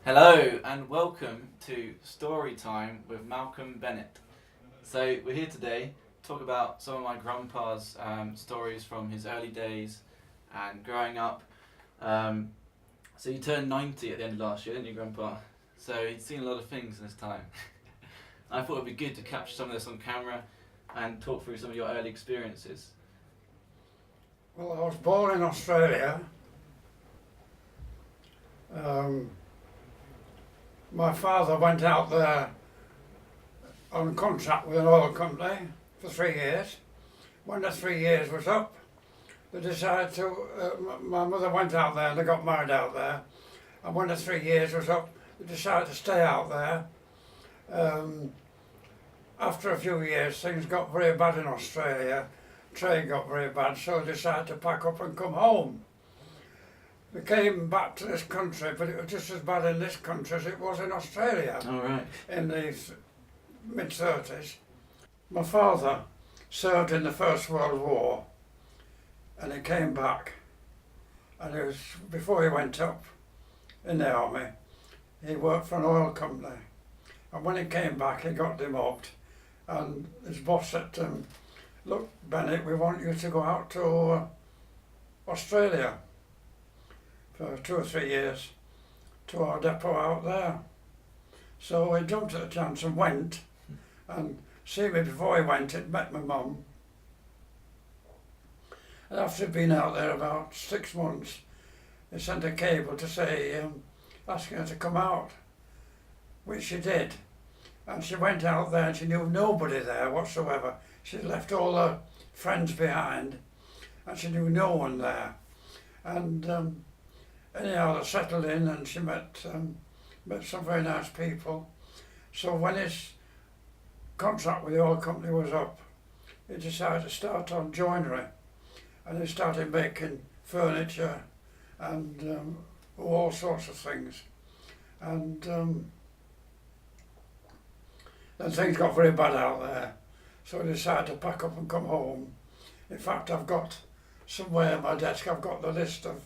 Hello and welcome to Story Time with Malcolm Bennet. So we're here today to talk about some of my grandpa's stories from his early days and growing up. So you turned 90 at the end of last year, didn't you, Grandpa? So he'd seen a lot of things in his time. I thought it would be good to capture some of this on camera and talk through some of your early experiences. Well, I was born in Australia. My father went out there on contract with an oil company for 3 years. When the 3 years was up, they decided to, my mother went out there and they got married out there. And when the 3 years was up, they decided to stay out there. After a few years, things got very bad in Australia. Trade got very bad, so they decided to pack up and come home. They came back to this country, but it was just as bad in this country as it was in Australia. All right. In the mid-30s. My father served in the First World War, and he came back, and it was before he went up in the army. He worked for an oil company, and when he came back, he got demobbed, and his boss said to him, "Look, Bennet, we want you to go out to Australia for 2 or 3 years to our depot out there." So he jumped at the chance and went, and see me before he went, he'd met my mum. And after he'd been out there about 6 months, he sent a cable to say, asking her to come out, which she did. And she went out there and she knew nobody there whatsoever. She'd left all her friends behind, and she knew no one there. And anyhow, they settled in, and she met some very nice people. So when his contract with the oil company was up, he decided to start on joinery, and he started making furniture and all sorts of things. And then things got very bad out there, so I decided to pack up and come home. In fact, I've got somewhere on my desk, I've got the list of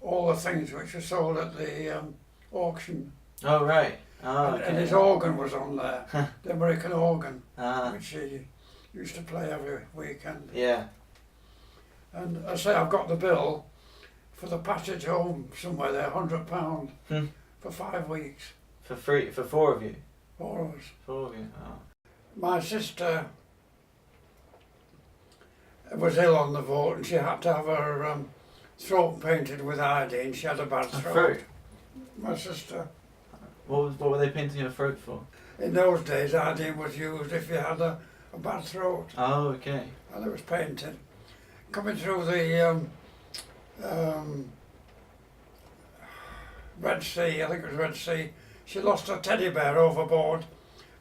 all the things which were sold at the auction. Oh, right. Oh, okay. And his organ was on there, the American organ, Ah. which he used to play every weekend. Yeah. And I say I've got the bill for the passage home somewhere there, £100 for 5 weeks. For free, for 4 of you? 4 of us. 4 of you, oh. My sister was ill on the vote, and she had to have her throat painted with iodine. She had a bad throat. My sister. What were they painting your throat for? In those days, iodine was used if you had a bad throat. Oh, okay. And it was painted. Coming through the Red Sea, I think it was Red Sea, she lost her teddy bear overboard,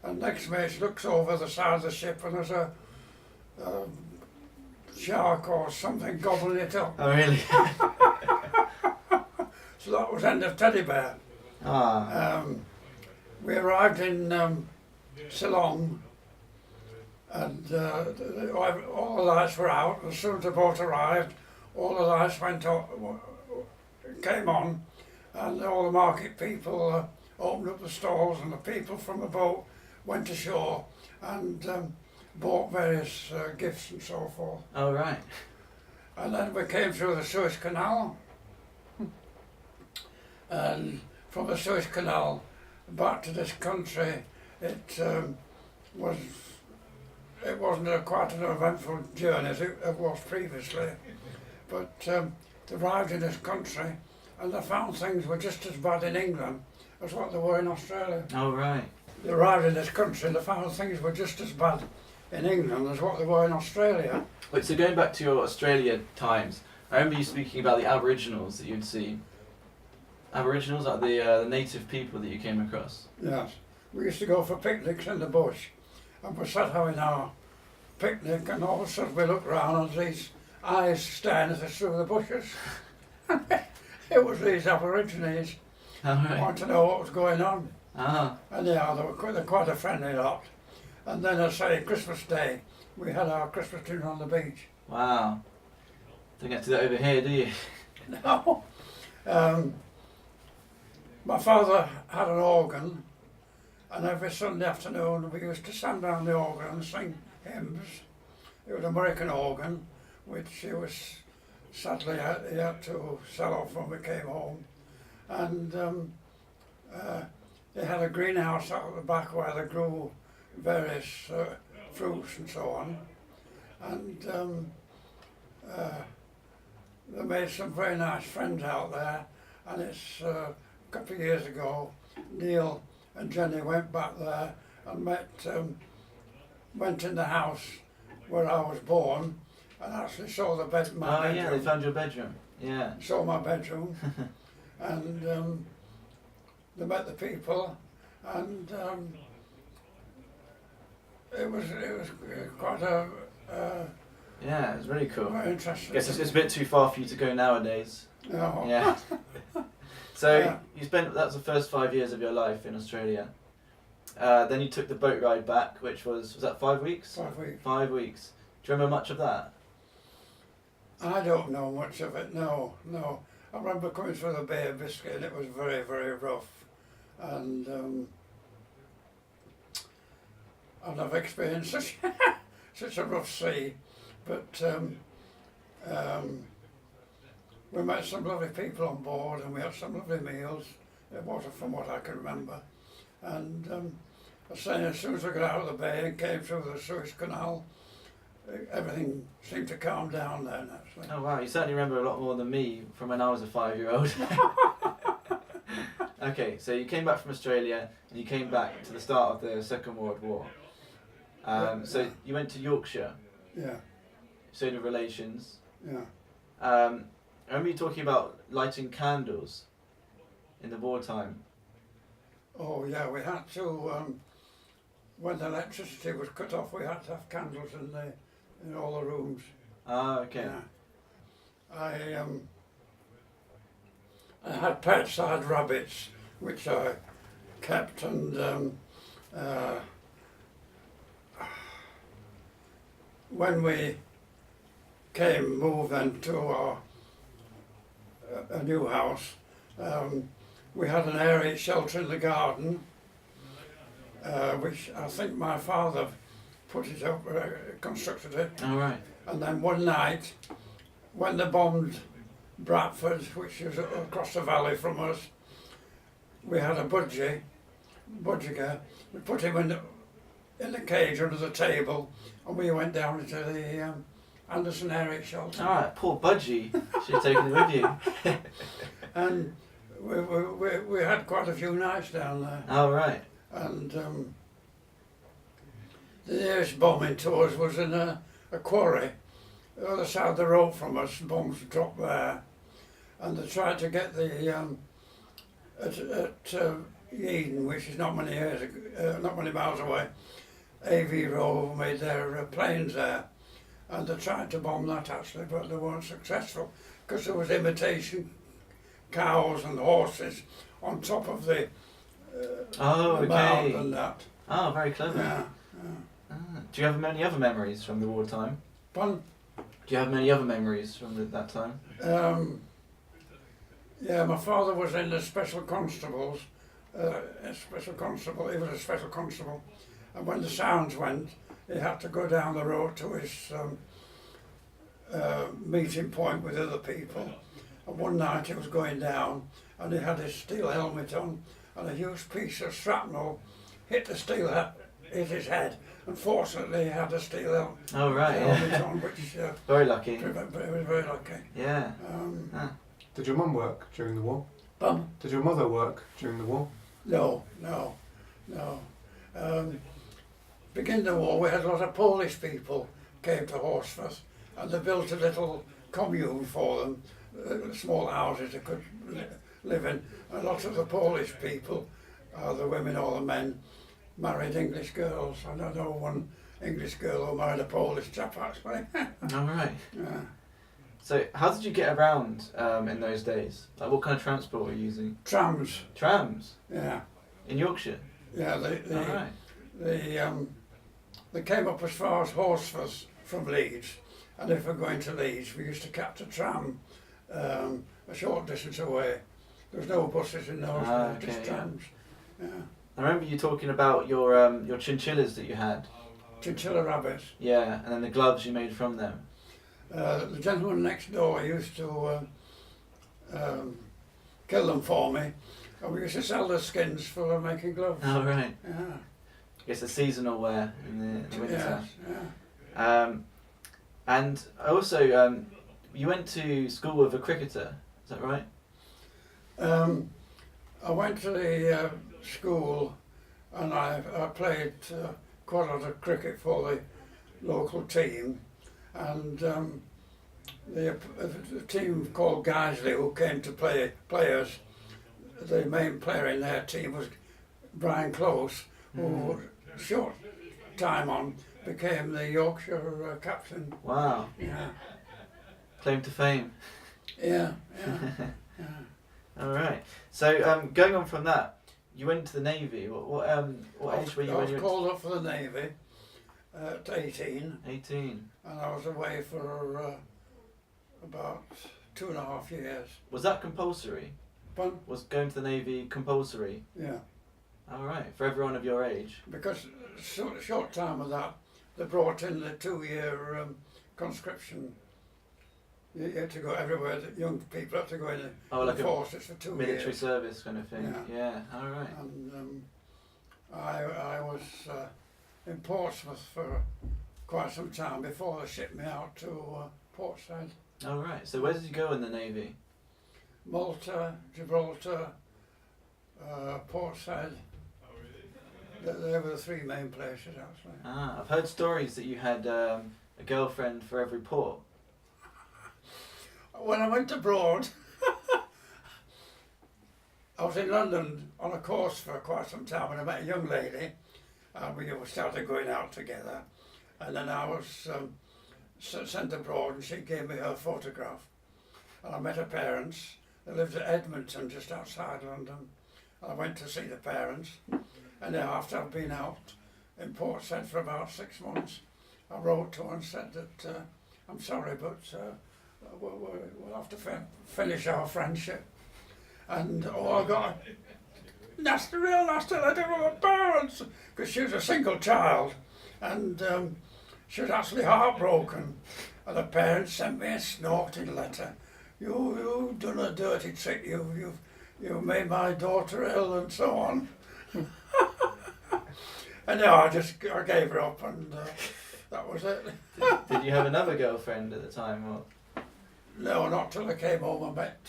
and next minute she looks over the side of the ship and there's a shark or something gobbling it up. Oh, really? So that was end of teddy bear. Ah. We arrived in Ceylon, and all the lights were out. As soon as the boat arrived, all the lights came on, and all the market people opened up the stalls, and the people from the boat went ashore and bought various gifts and so forth. Oh, right. And then we came through the Suez Canal, and from the Suez Canal back to this country, it wasn't quite an eventful journey as it was previously, but they arrived in this country and they found things were just as bad in England as what they were in Australia. Oh, right. They arrived in this country and they found things were just as bad in England as what they were in Australia. Wait, so going back to your Australia times, I remember you speaking about the Aboriginals that you'd seen. Aboriginals, like the native people that you came across? Yes. We used to go for picnics in the bush, and we sat having our picnic, and all of a sudden we looked round and these eyes staring at us through the bushes. It was these Aborigines. Oh, right. Wanted to know what was going on. Ah. And yeah, they were quite a friendly lot. And then I say Christmas Day, we had our Christmas dinner on the beach. Wow. Don't get to that over here, do you? No. My father had an organ, and every Sunday afternoon we used to stand down the organ and sing hymns. It was an American organ, which he was sadly he had to sell off when we came home. And they had a greenhouse out at the back where they grew various fruits and so on. And they made some very nice friends out there. And it's a couple of years ago, Neil and Jenny went back there and went in the house where I was born and actually saw the bedroom. Oh yeah, they found your bedroom. Yeah. Saw my bedroom. And they met the people, and it was quite a yeah, it was really cool. very interesting. Guess it's a bit too far for you to go nowadays. No. Yeah. So Yeah. you spent, that's the first 5 years of your life in Australia. Then you took the boat ride back, which was that 5 weeks? 5 weeks. 5 weeks. Do you remember much of that? I don't know much of it. No. I remember coming through the Bay of Biscay, and it was very, very rough. And I've never experienced such a rough sea. But we met some lovely people on board, and we had some lovely meals. It was, from what I can remember. And I was saying, as soon as we got out of the bay and came through the Suez Canal, everything seemed to calm down then, actually. Oh wow, you certainly remember a lot more than me from when I was a 5-year-old. Okay, so you came back from Australia and you came back to the start of the Second World War. So you went to Yorkshire, Yeah, studied relations. yeah. I remember you talking about lighting candles in the wartime. Oh yeah, we had to, when the electricity was cut off, we had to have candles in all the rooms. Ah, okay. Yeah. I had pets, I had rabbits, which I kept, and when we moved then to a new house, we had an air raid shelter in the garden, which I think my father put it up, constructed it. All right. And then one night, when they bombed Bradford, which is across the valley from us, we had a budgie. We put him in the cage under the table, and we went down into the Anderson Air Raid Shelter. All right, poor Budgie. Should have taken it with you. And we had quite a few nights down there. All right. And the nearest bombing to us was in a quarry. The other side of the road from us, bombs dropped there. And they tried to get the, at Eden, which is not many miles away, AV Row made their planes there. And they tried to bomb that actually, but they weren't successful because there was imitation cows and horses on top of the mound and that. Oh, very clever. Yeah. Ah. Do you have many other memories from the wartime? Pardon? Do you have many other memories from that time? Yeah, my father was in the special constables. He was a special constable. And when the sounds went, he had to go down the road to his meeting point with other people. And one night he was going down, and he had his steel helmet on, and a huge piece of shrapnel hit his head. Unfortunately, he had a steel helmet on, which very lucky. he was very lucky. Yeah. Did your mum work during the war? Did your mother work during the war? No. Beginning the war, we had a lot of Polish people came to Horsforth, and they built a little commune for them, small houses they could live in. A lot of the Polish people, the women or the men, married English girls. I know one English girl who married a Polish chap actually. All right. Yeah. So how did you get around in those days? Like, what kind of transport were you using? Trams. Trams? Yeah. In Yorkshire? Yeah, they came up as far as Horsforth from Leeds, and if we're going to Leeds, we used to catch a tram a short distance away, There's no buses in those days, just okay, trams. Yeah. I remember you talking about your chinchillas that you had. Chinchilla rabbits. Yeah, and then the gloves you made from them. The gentleman next door used to kill them for me, and we used to sell the skins for making gloves. Oh right. Yeah. I guess a seasonal wear in the winter. Yes, yeah. And also, you went to school with a cricketer. Is that right? I went to the school and I played quite a lot of cricket for the local team, and the team called Guiseley, who came to play players, the main player in their team was Brian Close, who short time on became the Yorkshire captain. Wow. Yeah. Claim to fame. Yeah, yeah, yeah. All right. So going on from that, you went to the Navy. What age were you I when was you called up for the Navy at 18, 18? and I was away for about 2.5 years. Was that compulsory? But Was going to the Navy compulsory? yeah, All right, for everyone of your age. because short time of that, they brought in the 2-year conscription. You had to go everywhere. The young people had to go in Oh, like the a forces for 2 military years. service kind of thing. Yeah. All right. And I was in Portsmouth for quite some time before they shipped me out to Portside. All right. So where did you go in the Navy? Malta, Gibraltar, Portside. They were the 3 main places actually. Ah, I've heard stories that you had a girlfriend for every port. When I went abroad, I was in London on a course for quite some time and I met a young lady and we started going out together, and then I was sent abroad and she gave me her photograph, and I met her parents. They lived at Edmonton, just outside London. I went to see the parents, and then after I've been out in Portside for about 6 months, I wrote to her and said that I'm sorry, but we'll have to finish our friendship. And I got a real nasty letter from her parents, because she was a single child, and she was actually heartbroken. And the parents sent me a snorting letter. You've done a dirty trick. You've made my daughter ill, and so on. And I gave her up, and that was it. Did you have another girlfriend at the time? Or? No, not till I came home and met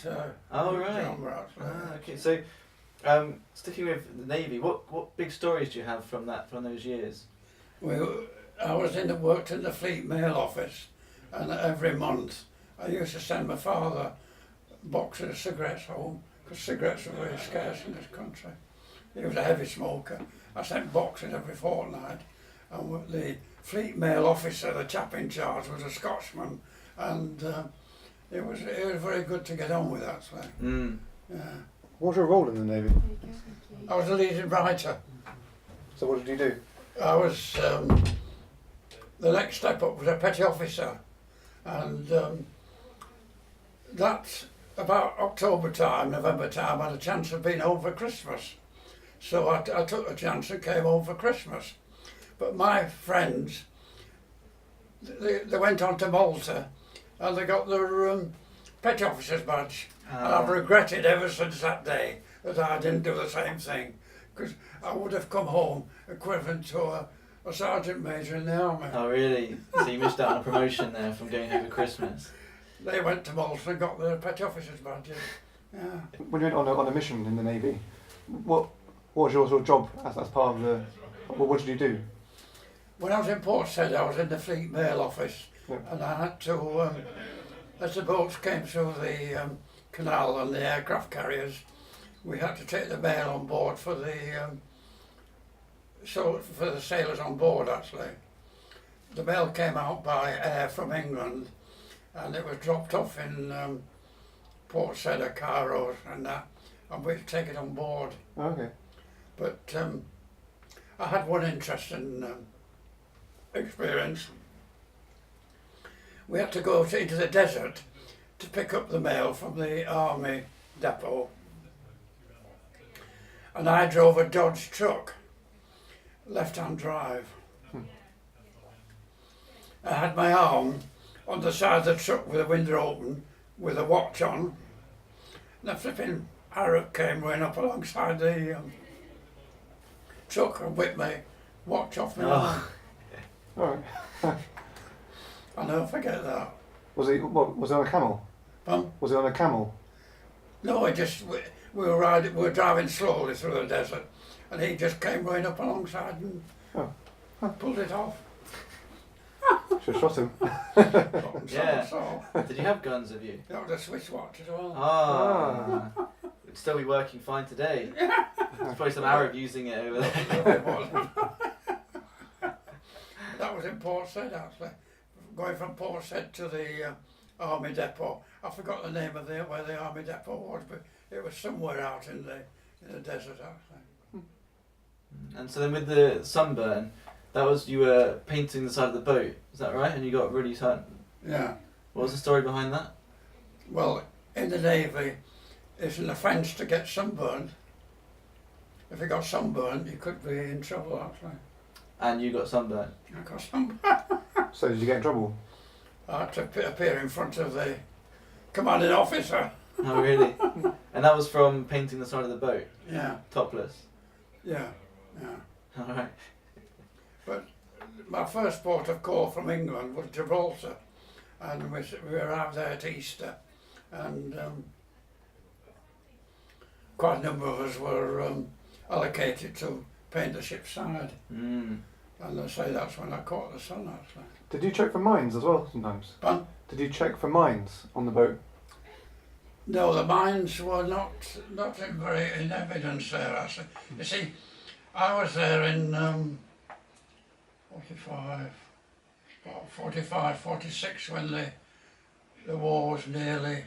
Oh right. John actually. Ah, okay. So, sticking with the Navy, what big stories do you have from those years? I worked in the Fleet Mail office, and every month I used to send my father boxes of cigarettes home, because cigarettes were very scarce in this country. He was a heavy smoker. I sent boxes every fortnight, and the Fleet Mail officer, the chap in charge, was a Scotsman, and it was very good to get on with actually. Yeah. What was your role in the Navy? I was a leading writer. So what did you do? I was the next step up was a petty officer, and that about October time, November time, I had a chance of being home for Christmas. So I took the chance and came home for Christmas. But my friends, they went on to Malta and they got their petty officer's badge. And I've regretted ever since that day that I didn't do the same thing, because I would have come home equivalent to a sergeant major in the army. Oh really? So you missed out on a promotion there from going home for Christmas. They went to Malta and got their petty officer's badges. Yeah. When you went on a mission in the Navy, what was your sort of job as part of the? What did you do? When I was in Port Said, I was in the Fleet Mail office, Yeah. and I had to, as the boats came through the canal and the aircraft carriers, we had to take the mail on board for the for the sailors on board actually. The mail came out by air from England, and it was dropped off in Port Said, Cairo and that, and we'd take it on board. Oh, okay. But I had one interesting experience. We had to go into the desert to pick up the mail from the army depot, and I drove a Dodge truck, left-hand drive. I had my arm on the side of the truck with the window open, with a watch on, and a flipping Arab came running up alongside the truck and whipped my watch off my arm. All right. I'll never forget that. Was he on a camel? Was he on a camel? No, we were driving slowly through the desert, and he just came running up alongside and pulled it off. Should have shot him. Yeah. So. Did you have guns, have you? That was a Swiss watch as well. Ah. It'd still be working fine today. There's probably some Arab using it over there. That was in Port Said, actually. Going from Port Said to the army depot. I forgot the name of where the army depot was, but it was somewhere out in the desert, actually. And so then with the sunburn, that was you were painting the side of the boat, is that right? And you got really sun. Yeah. What was the story behind that? Well, in the Navy, it's an offence to get sunburned. If you got sunburned, you could be in trouble, actually. And you got sunburn. I got sunburned. So did you get in trouble? I had to appear in front of the commanding officer. Oh really? And that was from painting the side of the boat, Yeah, topless. yeah. Alright. But my first port of call from England was Gibraltar, and we arrived there at Easter, and quite a number of us were allocated to paint the ship's side. Mm. And I say that's when I caught the sun, actually. Did you check for mines as well sometimes? But Did you check for mines on the boat? no, the mines were not in evidence there, actually. You see, I was there in 45, 46 when the war was nearly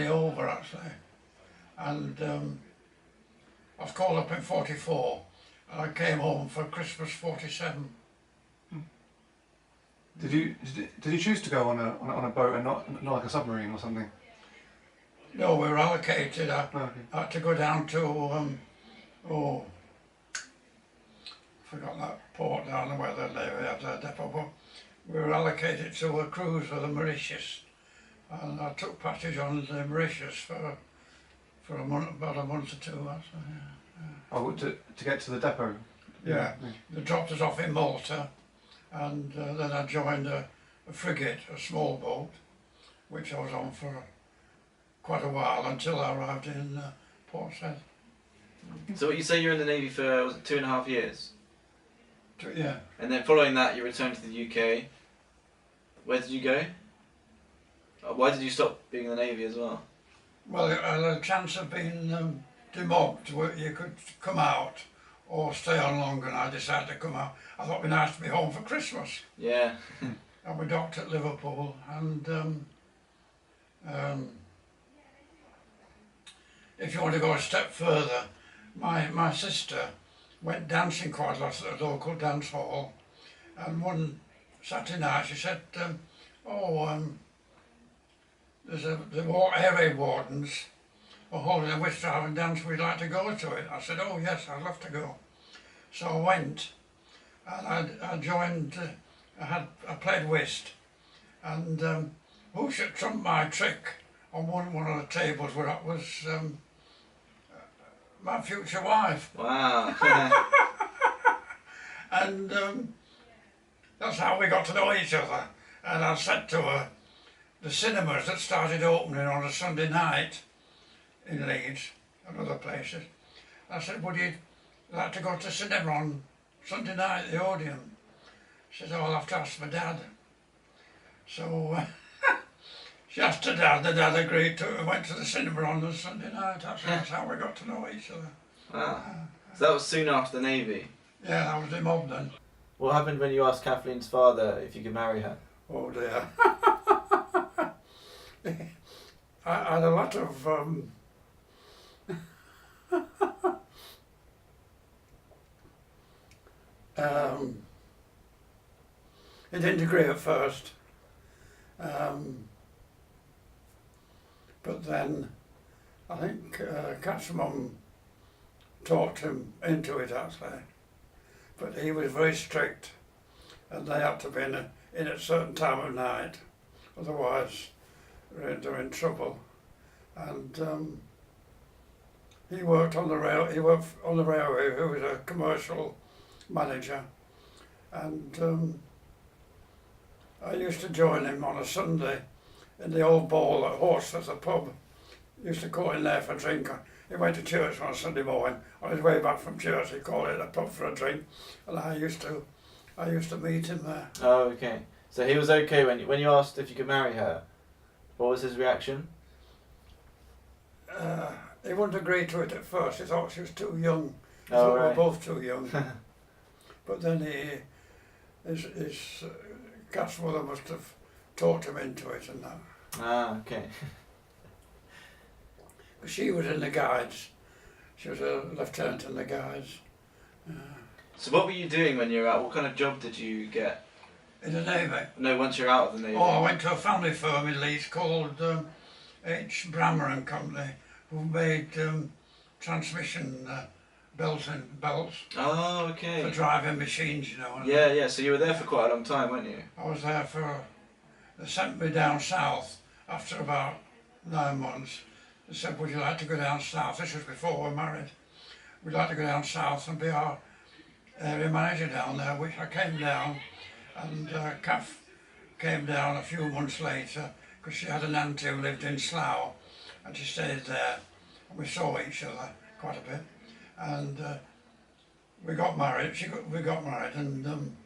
over, actually. And I was called up in 44, and I came home for Christmas 47. Did you choose to go on a boat and not like a submarine or something? No, we were allocated. I Okay. had to go down to forgot that port down there where they had their depot, but we were allocated to a cruise with the Mauritius, and I took passage on the Mauritius for a month, about a month or two. Actually, Oh, to get to the depot. yeah. They dropped us off in Malta, and then I joined a frigate, a small boat, which I was on for quite a while until I arrived in Port Said. So what you say you're in the Navy for, was it 2.5 years? Yeah. And then following that you returned to the UK. Where did you go? Why did you stop being in the Navy as well? Well, I had a chance of being demobbed, where you could come out or stay on longer, and I decided to come out. I thought it'd be nice to be home for Christmas. Yeah. And we docked at Liverpool, and if you want to go a step further, my sister went dancing quite a lot at the local dance hall, and one Saturday night she said, there's the area wardens are holding a witch drive and dance, we'd like to go to it. I said, oh yes, I'd love to go. So I went, and I joined, I played whist, and who should trump my trick on one of the tables where it was my future wife. Wow. And that's how we got to know each other. And I said to her, the cinemas that started opening on a Sunday night in Leeds and other places, I said, would you like to go to cinema on Sunday night at the Odeon? She said, oh, I'll have to ask my dad. So she asked her dad, the dad agreed to it, and went to the cinema on the Sunday night. That's how we got to know each other. Wow. So that was soon after the Navy. Yeah, that was the mob then. What happened when you asked Kathleen's father if you could marry her? Oh dear. I had a lot of he didn't agree at first, but then I think Kat's mum talked him into it actually. But he was very strict, and they had to be in at a certain time of night, otherwise they're in trouble. And he worked on the rail. He worked on the railway. He was a commercial manager, and I used to join him on a Sunday in the old Ball at Horse, a pub. Used to call in there for a drink. He went to church on a Sunday morning. On his way back from church, he called it a pub for a drink, and I used to meet him there. Oh, okay. So he was okay when you asked if you could marry her. What was his reaction? He wouldn't agree to it at first. He thought she was too young. He Oh, thought right. we were both too young. But then his godmother must have talked him into it and that. Ah, okay. She was in the Guides. She was a lieutenant in the Guides. So what were you doing when you were out? What kind of job did you get? In the Navy. No, once you're out of the Navy. Oh, I went to a family firm in Leeds called H. Brammer and Company, who made transmission belts. Oh, okay. For driving machines, you know. Yeah. So you were there for quite a long time, weren't you? I was there they sent me down south after about 9 months. They said, would you like to go down south? This was before we were married. We'd like to go down south and be our area manager down there, which I came down, and Kath came down a few months later because she had an aunt who lived in Slough, and she stayed there, and we saw each other quite a bit, and we got married. We got married, and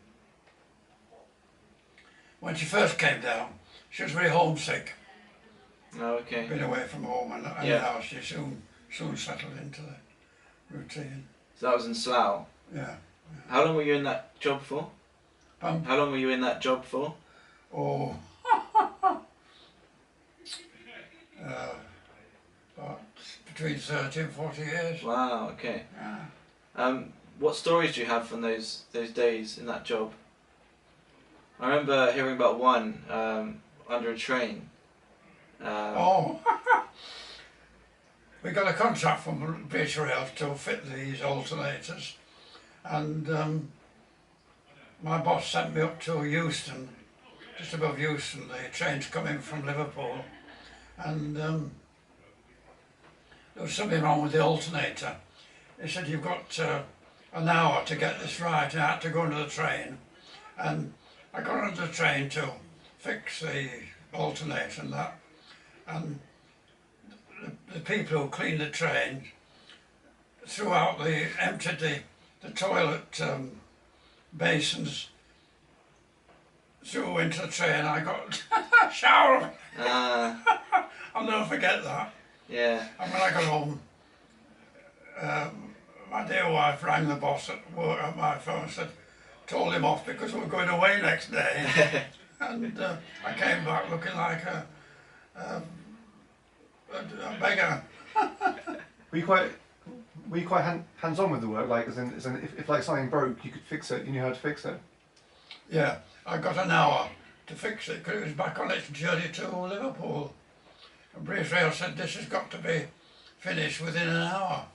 when she first came down, she was very homesick. Oh, okay. Been away from home, and Yeah. now she soon settled into the routine. So that was in Slough. Yeah. How long were you in that job for? Um, How long were you in that job for? Oh, about between 30 and 40 years. Wow. Okay. Yeah. What stories do you have from those days in that job? I remember hearing about one under a train. Oh, we got a contract from British Rail to fit these alternators, and my boss sent me up to Euston, just above Euston. The train's coming from Liverpool, and there was something wrong with the alternator. He said, you've got an hour to get this right, and I had to go under the train, and I got under the train to fix the alternator and that, and the people who cleaned the train emptied the toilet basins threw into the train. I got a shower. I'll never forget that. Yeah. And when I got home, my dear wife rang the boss at work at my phone and said, told him off because we were going away next day. And I came back looking like a beggar. Were you quite hands-on with the work? Like, as in if like something broke, you could fix it. You knew how to fix it. Yeah, I got an hour to fix it because it was back on its journey to Liverpool. And British Rail said this has got to be finished within an hour.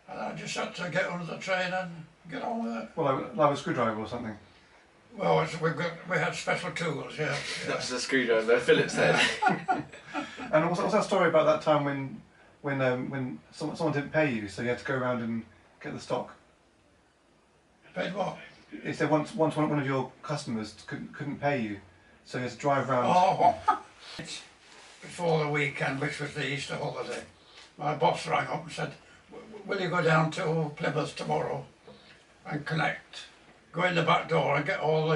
And I just had to get under the train and get on with it. Well, like a screwdriver or something. Well, we had special tools, yeah. That was a screwdriver, Phillips head. And what's that story about that time when someone didn't pay you, so you had to go around and get the stock? Paid what? He said once one of your customers couldn't pay you, so you had to drive around. Oh, before the weekend, which was the Easter holiday, my boss rang up and said, will you go down to Plymouth tomorrow and go in the back door and get all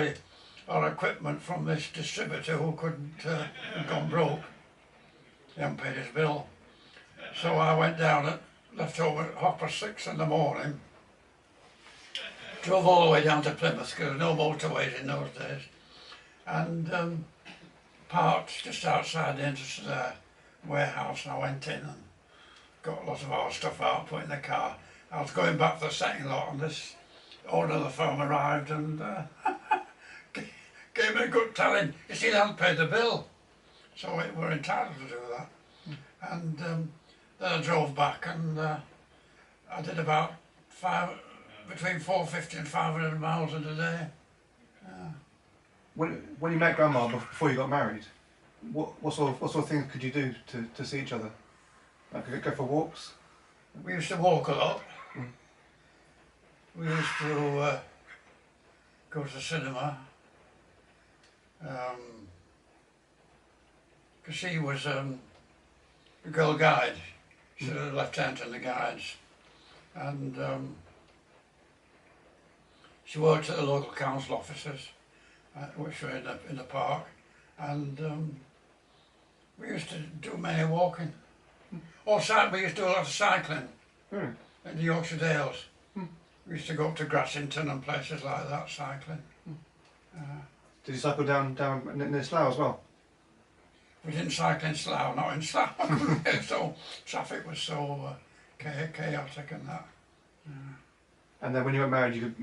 our equipment from this distributor who had gone broke. He hadn't paid his bill. So I went down left home at 6:30 in the morning, drove all the way down to Plymouth because there was no motorways in those days, and parked just outside the entrance to the warehouse, and I went in and got a lot of our stuff out, put in the car. I was going back to the second lot and this owner of the firm arrived and gave me a good telling. You see, they hadn't paid the bill, so we were entitled to do that. And then I drove back and I did about between 450 and 500 miles in a day. When you met Grandma before you got married, what sort of things could you do to see each other? Like go for walks? We used to walk a lot. Mm. We used to go to the cinema. Because she was a girl guide. She was a lieutenant in the guides. And she worked at the local council offices, which were in the park. And we used to do many walking. We used to do a lot of cycling in the Yorkshire Dales. We used to go up to Grassington and places like that, cycling. Did you cycle down near Slough as well? We didn't cycle in Slough, not in Slough. So traffic was so chaotic and that. And then when you got married, you could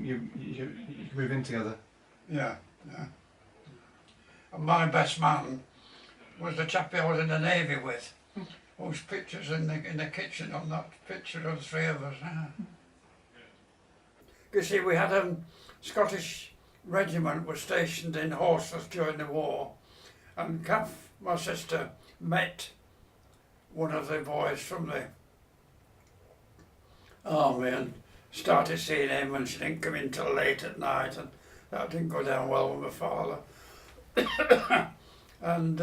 move in together. Yeah. And my best man was the chap I was in the Navy with, whose picture's in the kitchen on that picture of the three of us. You see, we had a Scottish regiment was stationed in Horsforth during the war, and Kath, my sister, met one of the boys from the army and started seeing him, and she didn't come in till late at night, and that didn't go down well with my father. And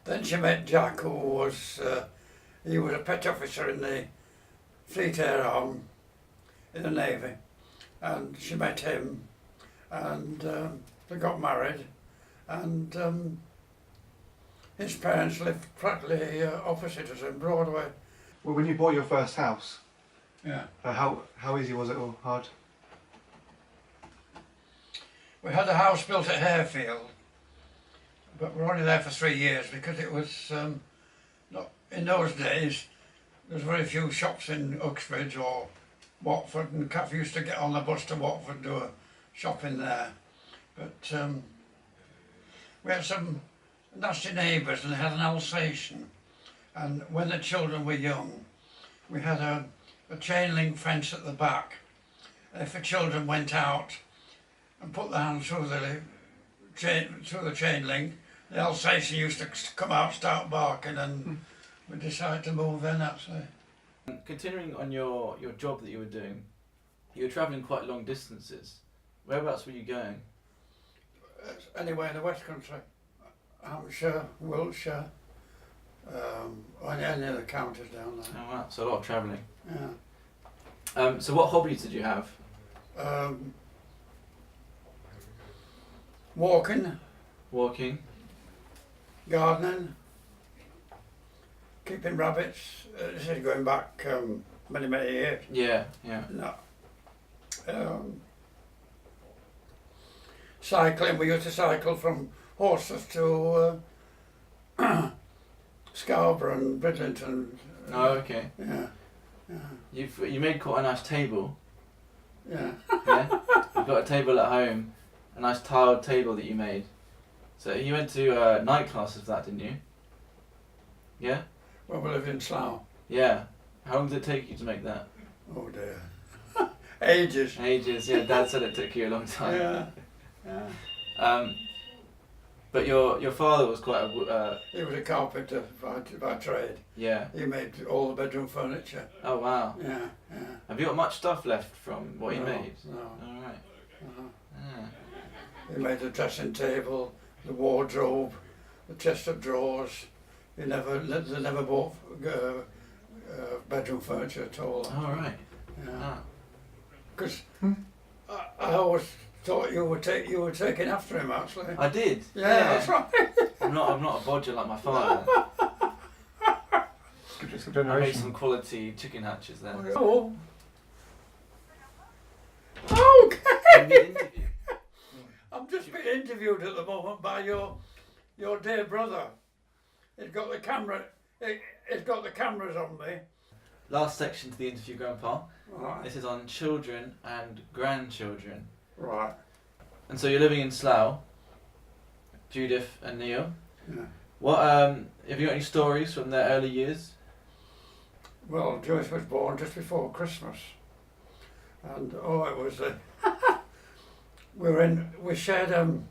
then she met Jack, who was he was a pet officer in the Fleet Air Arm in the Navy, and she met him, and they got married, and his parents lived practically opposite us in Broadway. Well, when you bought your first house, Yeah. How easy was it or hard? We had a house built at Harefield, but we were only there for 3 years because it was not in those days. There was very few shops in Uxbridge or Watford, and Kath used to get on the bus to Watford and do a shopping there. But we had some nasty neighbours, and they had an Alsatian. And when the children were young, we had a chain link fence at the back. And if the children went out and put their hands through the chain link, the Alsatian used to come out, start barking, and we decided to move in, actually. Continuing on your job that you were doing, you were travelling quite long distances. Whereabouts were you going? Anywhere in the West Country, Hampshire, Wiltshire, any of the counties down there. Oh wow, so a lot of travelling. Yeah. So what hobbies did you have? Walking, Walking. gardening, keeping rabbits. This is going back many years. Yeah. No. Cycling. We used to cycle from Horsforth to Scarborough and Bridlington. Oh, okay. Yeah. You made quite a nice table. Yeah. Yeah. You've got a table at home, a nice tiled table that you made. So you went to night classes of that, didn't you? Yeah. Well, we lived in Slough. Yeah. How long did it take you to make that? Oh dear. Ages. Ages. Yeah. Dad said it took you a long time. Yeah. But your father was quite a He was a carpenter by trade. yeah. He made all the bedroom furniture. Oh wow. Yeah. Have you got much stuff left from what he No, made? No. All right. Uh-huh. Yeah. He made the dressing table, the wardrobe, the chest of drawers. They never bought bedroom furniture at all. All right. Yeah. Ah. Because I always thought you were taking after him, actually. I did. Yeah, that's right. I'm not a bodger like my father. It's a I made generation. some quality chicken hatches there. Oh. You Okay. did interview. I'm just being interviewed at the moment by your dear brother. He's got the camera. He's got the cameras on me. Last section to the interview, Grandpa. Right. This is on children and grandchildren. Right. And so you're living in Slough, Judith and Neil. Yeah. What have you got any stories from their early years? Well, Joyce was born just before Christmas, and oh, it was we shared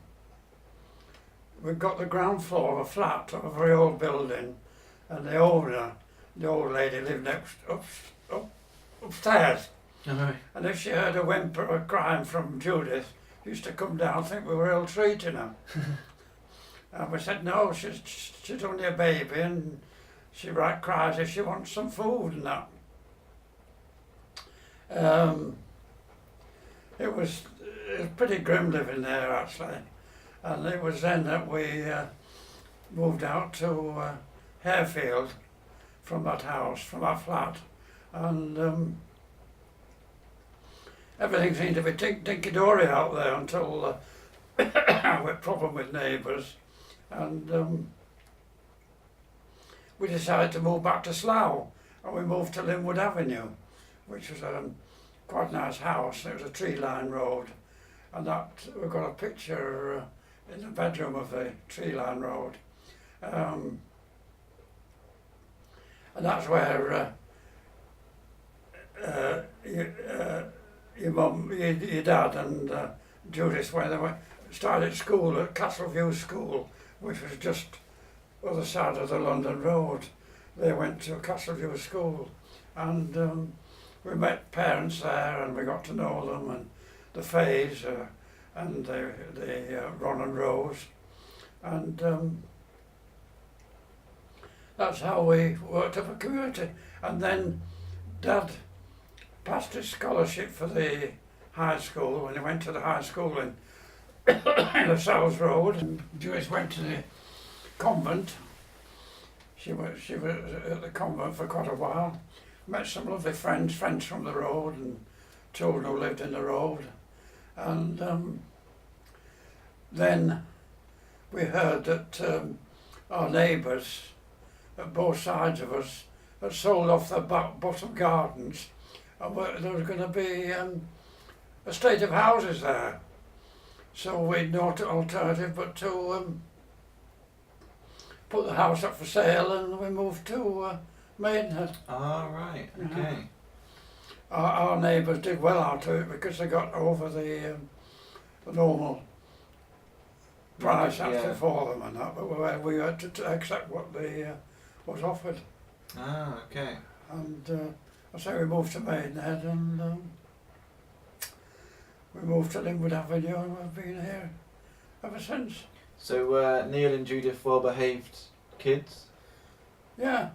we got the ground floor of a flat of a very old building, and the owner, the old lady, lived upstairs. Alright. And if she heard a whimper or crying from Judith, she used to come down, think we were ill-treating her. And we said, no, she's only a baby, and she cries if she wants some food and that. It was pretty grim living there, actually. And it was then that we moved out to Harefield from that house, from that flat. And everything seemed to be dinky-dory out there until we had a problem with neighbours. And we decided to move back to Slough, and we moved to Linwood Avenue, which was quite a nice house. It was a tree-lined road, and that we've got a picture in the bedroom of the tree-lined road, and that's where your mum, your dad, and Judith, when they started school at Castleview School, which was just other side of the London Road. They went to Castleview School, and we met parents there, and we got to know them, and the Fays, and the Ron and Rose, and that's how we worked up a community. And then Dad passed his scholarship for the high school, and he went to the high school in the South Road, and Joyce went to the convent. She was at the convent for quite a while. Met some lovely friends from the road, and children who lived in the road. And then we heard that our neighbours at both sides of us had sold off their bottom gardens, and there was going to be a state of houses there. So we had no alternative but to put the house up for sale, and we moved to Maidenhead. Ah, right, okay. Our neighbours did well out of it because they got over the normal price actually for them and that, but we had to accept what was offered. Ah, okay. And I say we moved to Maidenhead, and we moved to Linwood Avenue, and we've been here ever since. So Neil and Judith, well-behaved kids? Yeah.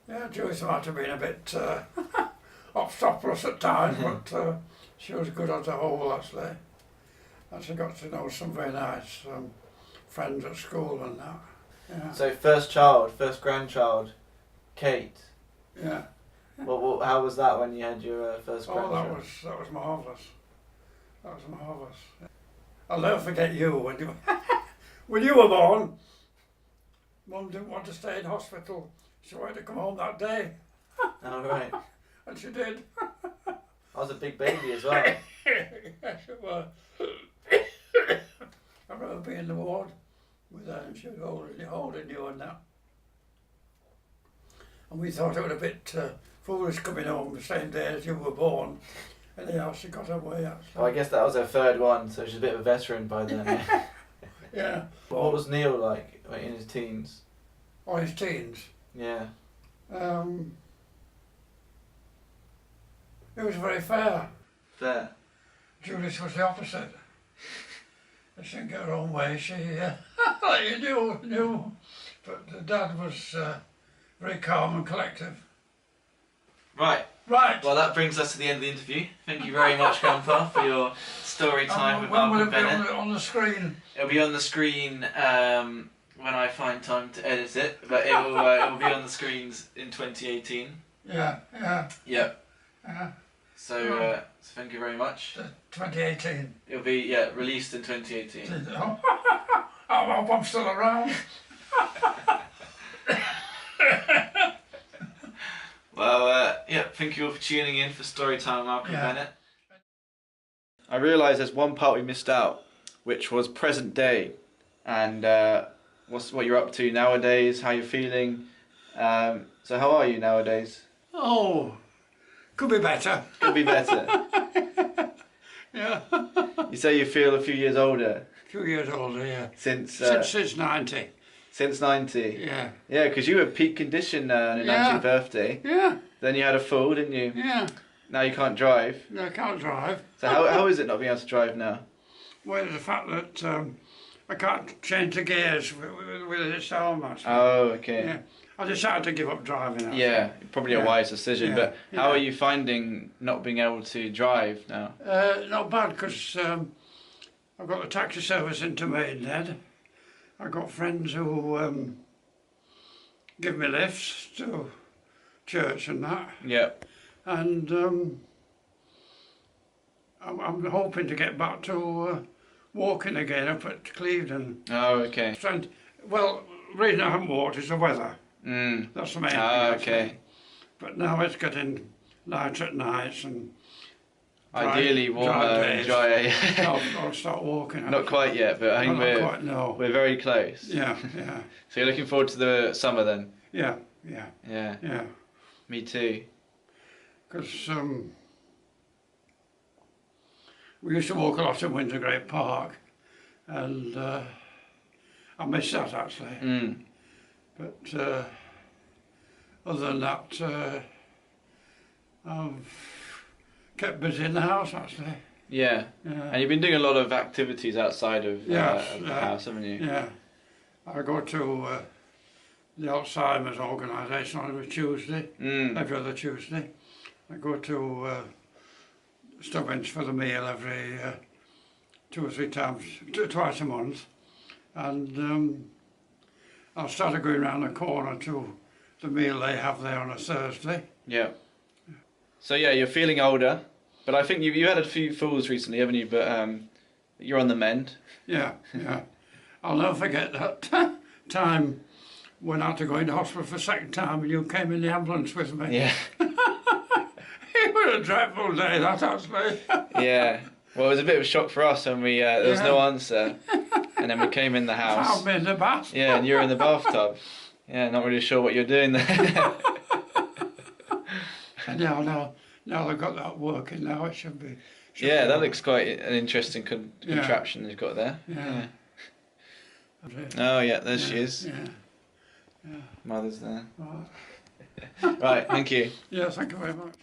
Yeah, Joyce might have been a bit obstropolous at times, but she was good on the whole, actually. And she got to know some very nice friends at school and that. Yeah. So first grandchild, Kate. Yeah. Well, how was that when you had your first grandchild? Oh, that was marvellous. That was marvellous. I'll never forget you when you were born. Mum didn't want to stay in hospital. She wanted to come home that day. Oh, right. And she did. I was a big baby as well. Yes, it was. I remember being in the ward with her, and she was holding you and that. And we thought it was a bit foolish coming home the same day as you were born. Anyhow, she got away, actually. Oh, I guess that was her third one, so she's a bit of a veteran by then. Yeah. What was Neil like in his teens? Or his teens. Yeah. It was very fair. Fair. Judith was the opposite. She didn't get her own way. She, like you knew. But the dad was very calm and collective. Right. Right. Well, that brings us to the end of the interview. Thank you very much, Grandpa, for your story time with when will Malcolm it be Bennet. on the screen? It'll be on the screen when I find time to edit it, but it will be on the screens in 2018. Yeah. Yep. Yeah. So thank you very much. 2018. It'll be released in 2018. I hope I'm still around. Well, thank you all for tuning in for Storytime with Malcolm Bennet. I realised there's one part we missed out, which was present day, and what you're up to nowadays, how you're feeling. So how are you nowadays? Oh, could be better. Could be better. Yeah. You say you feel a few years older. A few years older, yeah. Since 90. Since 90. Yeah. Yeah, because you were peak condition on your 90th birthday. Yeah. Then you had a fall, didn't you? Yeah. Now you can't drive. No, I can't drive. So how is it not being able to drive now? Well, the fact that I can't change the gears with this arm, actually. Oh, okay. Yeah. I decided to give up driving. Actually. Yeah, probably a wise decision. Yeah. But how are you finding not being able to drive now? Not bad, because I've got the taxi service into Maidenhead. I've got friends who give me lifts to church and that. Yeah. And I'm hoping to get back to walking again up at Clevedon. Oh, okay. Well, the reason I haven't walked is the weather. Mm. That's the main thing. Ah, actually. okay. But now it's getting lighter at nights and Ideally warmer and drier. I'll start walking. Not quite yet, but I think we're very close. Yeah, yeah. So you're looking forward to the summer then? Yeah, yeah. Yeah. Yeah. Me too. Because we used to walk a lot in Windsor Great Park, and I miss that actually. Mm. But other than that, I've kept busy in the house actually. Yeah. Yeah. And you've been doing a lot of activities outside of the Yeah. house, haven't you? Yeah. I go to the Alzheimer's organisation on every Tuesday, every other Tuesday. I go to Stubbins for the meal every 2 or 3 times, twice a month. And I started going round the corner to the meal they have there on a Thursday. Yeah. So yeah, you're feeling older, but I think you had a few falls recently, haven't you? But you're on the mend. Yeah, yeah. I'll never forget that time when I had to go into hospital for a second time and you came in the ambulance with me. Yeah. It was a dreadful day, that actually. Yeah. Well, it was a bit of a shock for us when we there was no answer, and then we came in the house. Found me in the bath. Yeah, and you're in the bathtub. Yeah, not really sure what you're doing there. And now they've got that working now, it should be. Yeah, that looks quite an interesting contraption they've got there. Yeah. Oh yeah, there she is. Yeah. Mother's there. Right. Right, thank you. Yeah, thank you very much.